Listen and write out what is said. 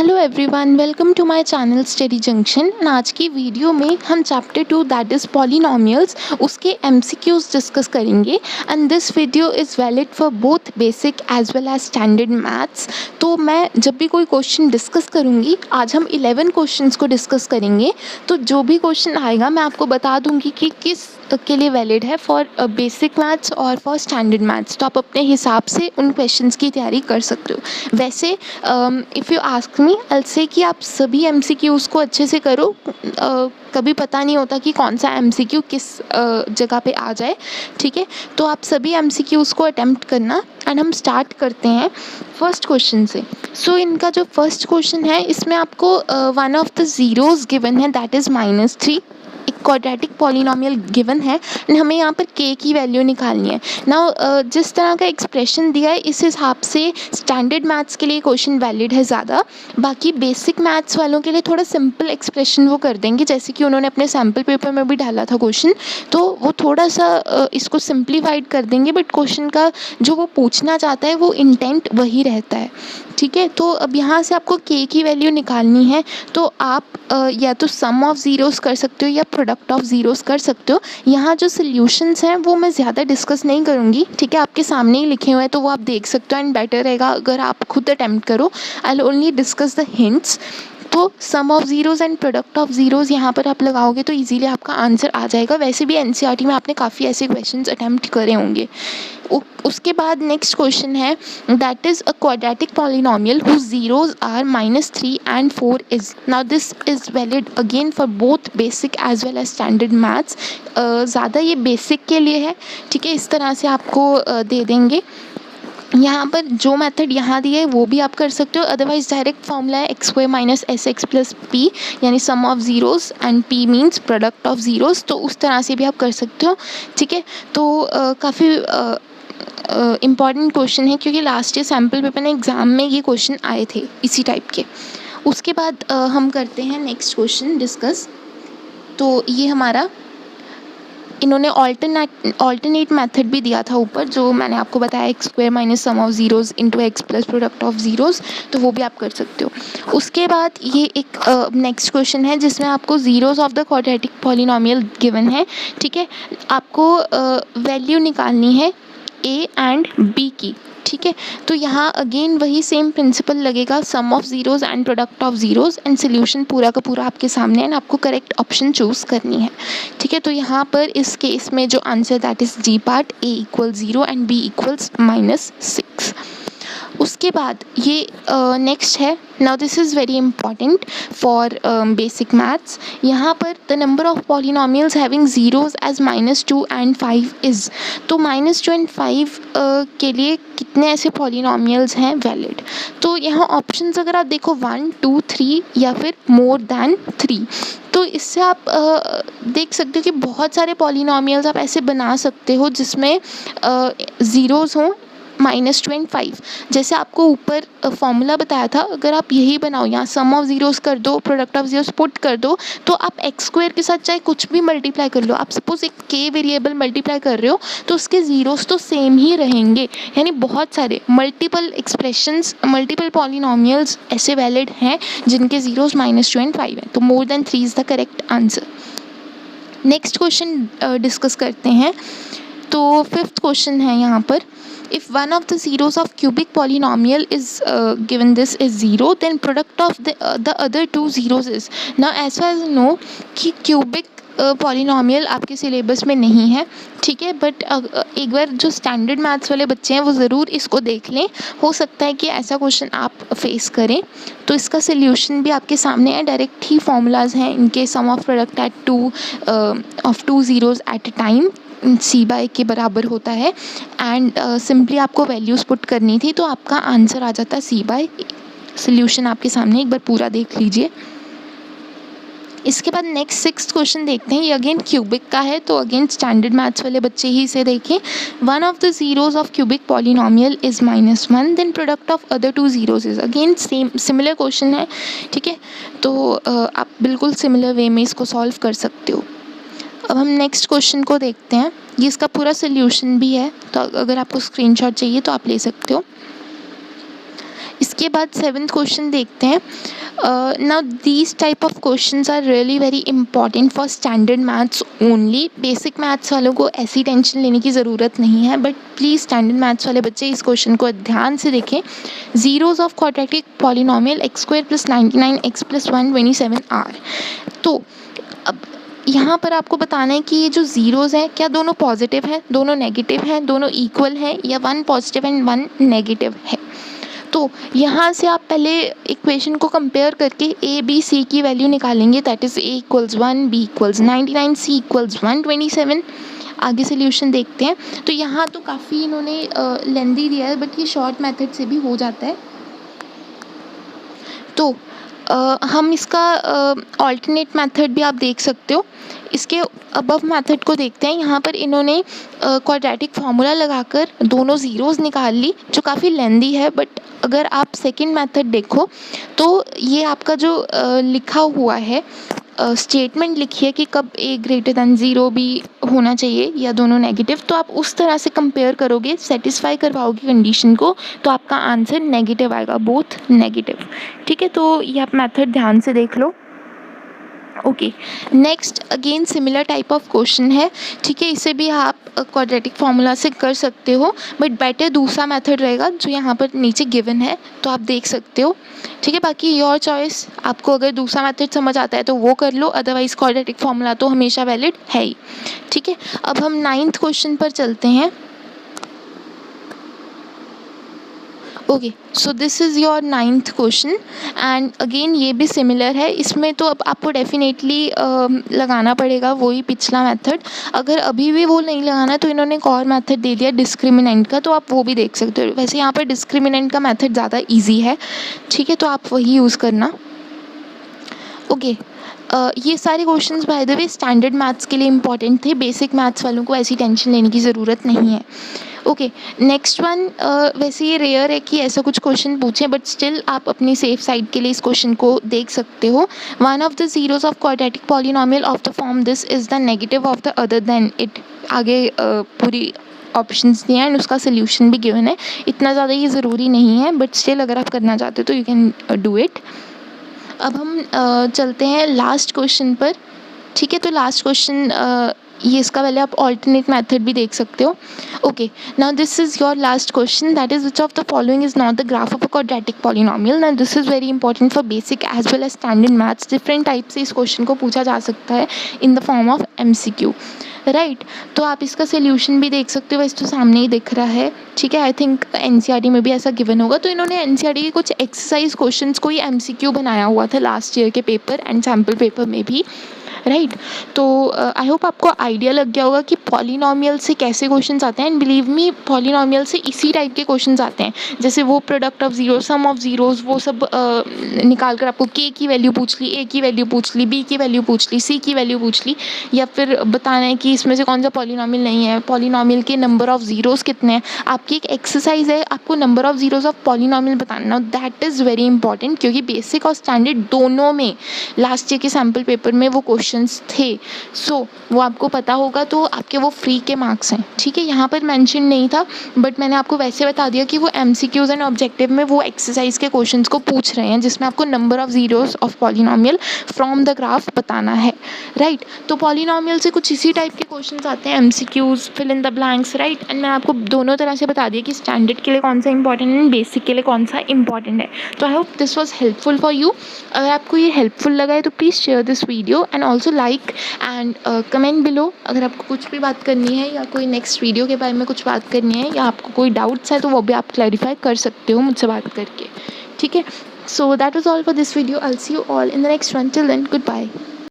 Hello everyone, welcome to my channel study junction. आज की video में हम चैप्टर 2 दैट इज़ पॉलिनोमियल्स उसके एमसीक्यूज डिस्कस करेंगे and this video is valid for both basic as well as standard maths. तो मैं जब भी कोई क्वेश्चन डिस्कस करूँगी, आज हम 11 क्वेश्चंस को डिस्कस करेंगे। तो जो भी क्वेश्चन आएगा मैं आपको बता दूँगी कि किस के लिए वैलिड है फॉर बेसिक मैथ्स और फॉर स्टैंडर्ड मैथ्स। तो आप अपने हिसाब से उन क्वेश्चंस की तैयारी कर सकते हो। वैसे इफ़ यू आस्क मी, आई से कि आप सभी एमसीक्यूज़ को अच्छे से करो। कभी पता नहीं होता कि कौन सा एमसीक्यू किस जगह पे आ जाए, ठीक है। तो आप सभी एमसीक्यूज़ को अटेम्प्ट करना एंड हम स्टार्ट करते हैं फर्स्ट क्वेश्चन से। सो इनका जो फर्स्ट क्वेश्चन है, इसमें आपको one of the zeros given है दैट इज़ -3। एक क्वाड्रेटिक पॉलिनोमियल गिवन है एंड हमें यहाँ पर k की वैल्यू निकालनी है। नाउ जिस तरह का एक्सप्रेशन दिया है, इस हिसाब से स्टैंडर्ड मैथ्स के लिए क्वेश्चन वैलिड है ज़्यादा। बाकी बेसिक मैथ्स वालों के लिए थोड़ा सिंपल एक्सप्रेशन वो कर देंगे, जैसे कि उन्होंने अपने सैम्पल पेपर में भी डाला था क्वेश्चन, तो वो थोड़ा सा इसको सिंप्लीफाइड कर देंगे। बट क्वेश्चन का जो वो पूछना चाहता है वो इंटेंट वही रहता है, ठीक है। तो अब यहाँ से आपको k की वैल्यू निकालनी है, तो आप या तो सम ऑफ ज़ीरोज़ कर सकते हो या प्रोडक्ट ऑफ ज़ीरोज़ कर सकते हो। यहाँ जो सॉल्यूशंस हैं वो मैं ज़्यादा डिस्कस नहीं करूँगी, ठीक है। आपके सामने ही लिखे हुए हैं तो वो आप देख सकते हो एंड बेटर रहेगा अगर आप खुद अटैम्प्ट करो। I will only discuss the hints. तो sum of zeros and product of zeros यहाँ पर आप लगाओगे तो इजीली आपका आंसर आ जाएगा। वैसे भी एनसीईआरटी में आपने काफ़ी ऐसे क्वेश्चंस अटैम्प्ट करे होंगे। उसके बाद नेक्स्ट क्वेश्चन है that is a quadratic polynomial whose zeros are -3 and 4 is. Now this is valid again for both basic as well as standard maths. ज़्यादा ये बेसिक के लिए है, ठीक है। इस तरह से आपको दे देंगे। यहाँ पर जो मेथड यहाँ दिए है वो भी आप कर सकते हो, अदरवाइज डायरेक्ट फॉर्मूला है x² - sx + p, यानी sum of zeros and p means product of zeros. तो उस तरह से भी आप कर सकते हो, ठीक है। तो काफ़ी इम्पॉर्टेंट क्वेश्चन है क्योंकि लास्ट ईयर सैम्पल पेपर में एग्ज़ाम में ये क्वेश्चन आए थे इसी टाइप के। उसके बाद हम करते हैं नेक्स्ट क्वेश्चन डिस्कस। तो ये हमारा इन्होंने ऑल्टरनेट मेथड भी दिया था ऊपर, जो मैंने आपको बताया x² - sum of zeros into x + product of zeros, तो वो भी आप कर सकते हो। उसके बाद ये एक नेक्स्ट क्वेश्चन है जिसमें आपको zeros of the quadratic polynomial given है, ठीक है। आपको वैल्यू निकालनी है a एंड b की, ठीक है। तो यहाँ अगेन वही सेम प्रिंसिपल लगेगा, sum of zeros and product of zeros and solution पूरा का पूरा आपके सामने है एंड आपको करेक्ट ऑप्शन चूज़ करनी है, ठीक है। तो यहाँ पर इस केस में जो answer that is D part, a = 0 and b = -6। उसके बाद ये नेक्स्ट है, now this is very important for basic maths. यहाँ पर the number of polynomials having zeros as -2 and 5 is. तो -2 and 5 के लिए कितने ऐसे पॉलिनोमियल्स हैं वैलिड। तो यहाँ ऑप्शंस अगर आप देखो 1, 2, 3 या फिर मोर देन 3, तो इससे आप देख सकते हो कि बहुत सारे पॉलिनोमियल्स आप ऐसे बना सकते हो जिसमें ज़ीरोज़ हों -2 and 5। जैसे आपको ऊपर फॉर्मूला बताया था, अगर आप यही बनाओ, यहाँ सम ऑफ ज़ीरोज़ कर दो, प्रोडक्ट ऑफ ज़ीरोज़ पुट कर दो, तो आप x² के साथ चाहे कुछ भी मल्टीप्लाई कर लो। आप सपोज एक k वेरिएबल मल्टीप्लाई कर रहे हो तो उसके ज़ीरोज़ तो सेम ही रहेंगे, यानी बहुत सारे मल्टीपल एक्सप्रेशंस, मल्टीपल पॉलिनोमियल्स ऐसे वैलिड हैं जिनके ज़ीरोज़ -2 and 5 हैं। तो more than 3 is the correct answer. Next question discuss करते हैं। तो फिफ्थ क्वेश्चन है यहाँ पर, if one of the zeros of cubic polynomial is given this is 0, then product of the other two zeros is। now as far as I know कि cubic polynomial आपके syllabus में नहीं है, ठीक है। बट एक बार जो स्टैंडर्ड मैथ्स वाले बच्चे हैं वो ज़रूर इसको देख लें, हो सकता है कि ऐसा क्वेश्चन आप फेस करें। तो इसका सोल्यूशन भी आपके सामने है, डायरेक्ट ही फॉर्मूलाज हैं इनके। Sum of product at two zeros at a time c/a के बराबर होता है एंड सिंपली आपको वैल्यूज़ पुट करनी थी, तो आपका आंसर आ जाता है c/a। सोल्यूशन आपके सामने एक बार पूरा देख लीजिए। इसके बाद नेक्स्ट सिक्स्थ क्वेश्चन देखते हैं। ये अगेन क्यूबिक का है, तो अगेन स्टैंडर्ड मैथ्स वाले बच्चे ही इसे देखें। One of the zeros of cubic polynomial is -1, then product of other two zeros is. Again same similar question है, ठीक है। तो आप बिल्कुल सिमिलर वे में इसको सॉल्व कर सकते हो। अब हम नेक्स्ट क्वेश्चन को देखते हैं। ये इसका पूरा सोल्यूशन भी है, तो अगर आपको स्क्रीनशॉट चाहिए तो आप ले सकते हो। इसके बाद 7th क्वेश्चन देखते हैं। Now these type of questions are really very important for standard maths only. Basic maths वालों को ऐसी टेंशन लेने की ज़रूरत नहीं है, बट प्लीज़ स्टैंडर्ड मैथ्स वाले बच्चे इस क्वेश्चन को ध्यान से देखें। Zeros of quadratic polynomial x square plus 99 x plus 127 are. तो अब यहाँ पर आपको बताना है कि ये जो ज़ीरोज़ हैं क्या दोनों पॉजिटिव हैं, दोनों नेगेटिव हैं, दोनों इक्वल हैं, या one positive and one negative है। तो यहाँ से आप पहले इक्वेशन को कंपेयर करके ए बी सी की वैल्यू निकालेंगे। That is A equals 1, B equals 99, C equals 127। आगे सोल्यूशन देखते हैं। तो यहाँ तो काफ़ी इन्होंने लेंदी दिया है, बट ये शॉर्ट मेथड से भी हो जाता है। तो हम इसका ऑल्टरनेट मेथड भी आप देख सकते हो। इसके अबव मेथड को देखते हैं। यहाँ पर इन्होंने क्वाड्रेटिक फार्मूला लगाकर दोनों ज़ीरोज़ निकाल ली, जो काफ़ी लेंदी है। बट अगर आप सेकंड मेथड देखो तो ये आपका जो लिखा हुआ है स्टेटमेंट लिखी है कि कब ए ग्रेटर दैन ज़ीरो भी होना चाहिए या दोनों नेगेटिव, तो आप उस तरह से कंपेयर करोगे, सेटिस्फाई करवाओगे कंडीशन को, तो आपका आंसर नेगेटिव आएगा, बोथ नेगेटिव। ठीक है, तो ये आप मेथड ध्यान से देख लो। Okay, next again similar type of question है। ठीक है, इसे भी आप क्वाड्रेटिक फार्मूला से कर सकते हो, बट बेटर दूसरा मेथड रहेगा जो यहाँ पर नीचे गिवन है, तो आप देख सकते हो। ठीक है, बाकी योर चॉइस। आपको अगर दूसरा मेथड समझ आता है तो वो कर लो, अदरवाइज क्वाड्रेटिक फार्मूला तो हमेशा वैलिड है ही। ठीक है, अब हम 9th क्वेश्चन पर चलते हैं। Okay, so this is your 9th question and again ये भी सिमिलर है। इसमें तो अब आपको डेफिनेटली लगाना पड़ेगा वही पिछला मेथड। अगर अभी भी वो नहीं लगाना तो इन्होंने एक और मेथड दे दिया डिस्क्रिमिनेंट का, तो आप वो भी देख सकते हो। वैसे यहाँ पर डिस्क्रिमिनेंट का मेथड ज़्यादा ईजी है। ठीक है, तो आप वही यूज़ करना। ओके, ये सारे questions by the way standard maths के लिए इंपॉर्टेंट थे। बेसिक मैथ्स वालों को ऐसी टेंशन लेने की ज़रूरत नहीं है। ओके, नेक्स्ट वन, वैसे ये रेयर है कि ऐसा कुछ क्वेश्चन पूछें, बट स्टिल आप अपनी सेफ साइड के लिए इस क्वेश्चन को देख सकते हो। One of the zeros of quadratic polynomial of the form this is the negative of the other than it. आगे पूरी ऑप्शंस दिए हैं एंड उसका सोल्यूशन भी गिवन है। इतना ज़्यादा ये ज़रूरी नहीं है, बट स्टिल अगर आप करना चाहते हो तो यू कैन डू इट। अब हम चलते हैं लास्ट क्वेश्चन पर। ठीक है, तो लास्ट क्वेश्चन ये इसका पहले आप ऑल्टरनेट मेथड भी देख सकते हो। Okay, now this is your last question, that is which of the following is not the graph of a quadratic polynomial. Now this is very important for basic as well as standard maths. Different type से इस question को पूछा जा सकता है in the form of MCQ, right. तो आप इसका सोल्यूशन भी देख सकते हो, वैसे तो सामने ही दिख रहा है। ठीक है, आई थिंक NCERT में भी ऐसा गिवन होगा। तो इन्होंने NCERT के कुछ एक्सरसाइज क्वेश्चंस को ही MCQ बनाया हुआ था लास्ट ईयर के पेपर एंड सैम्पल पेपर में भी, राइट। तो आई होप आपको आइडिया लग गया होगा कि पॉलिनोमियल से कैसे क्वेश्चंस आते हैं। एंड बिलीव मी, पॉलिनोमियल से इसी टाइप के क्वेश्चंस आते हैं, जैसे वो product of zero, sum of zeros, वो सब निकाल कर आपको K की वैल्यू पूछ ली, A की वैल्यू पूछ ली, B की वैल्यू पूछ ली, C की वैल्यू पूछ ली, या फिर बताना है कि इसमें से कौन सा पॉलिनोमियल नहीं है, पॉलिनोमियल के नंबर ऑफ ज़ीरोज़ कितने हैं। आपकी एक एक्सरसाइज है, आपको number of zeros of polynomial बताना। दैट इज़ वेरी इंपॉर्टेंट, क्योंकि बेसिक और स्टैंडर्ड दोनों में लास्ट ईयर के सैम्पल पेपर में वो क्वेश्चंस थे। सो वो आपको पता होगा, तो आपके वो फ्री के मार्क्स हैं। ठीक है, यहाँ पर मेंशन नहीं था, बट मैंने आपको वैसे बता दिया कि वो MCQs एंड ऑब्जेक्टिव में वो एक्सरसाइज के क्वेश्चंस को पूछ रहे हैं, जिसमें आपको number of zeros of polynomial from the graph बताना है, राइट। तो पॉलिनोमियल से कुछ इसी टाइप के क्वेश्चंस आते हैं, MCQs, fill in the blanks, right. And मैं आपको दोनों तरह से बता दिया कि स्टैंडर्ड के लिए कौन सा इंपॉर्टेंट है, बेसिक के लिए कौन सा इंपॉर्टेंट है। तो I hope this was helpful for you. अगर आपको ये हेल्पफुल लगा है तो please share this video and also like and comment below. अगर आपको कुछ भी बात करनी है या कोई नेक्स्ट वीडियो के बारे में कुछ बात करनी है या आपको कोई डाउट्स है तो वो भी आप क्लैरिफाई कर सकते हो मुझसे बात करके। ठीक है, so that was all for this video. I will see you all in the next one. Till then, good bye.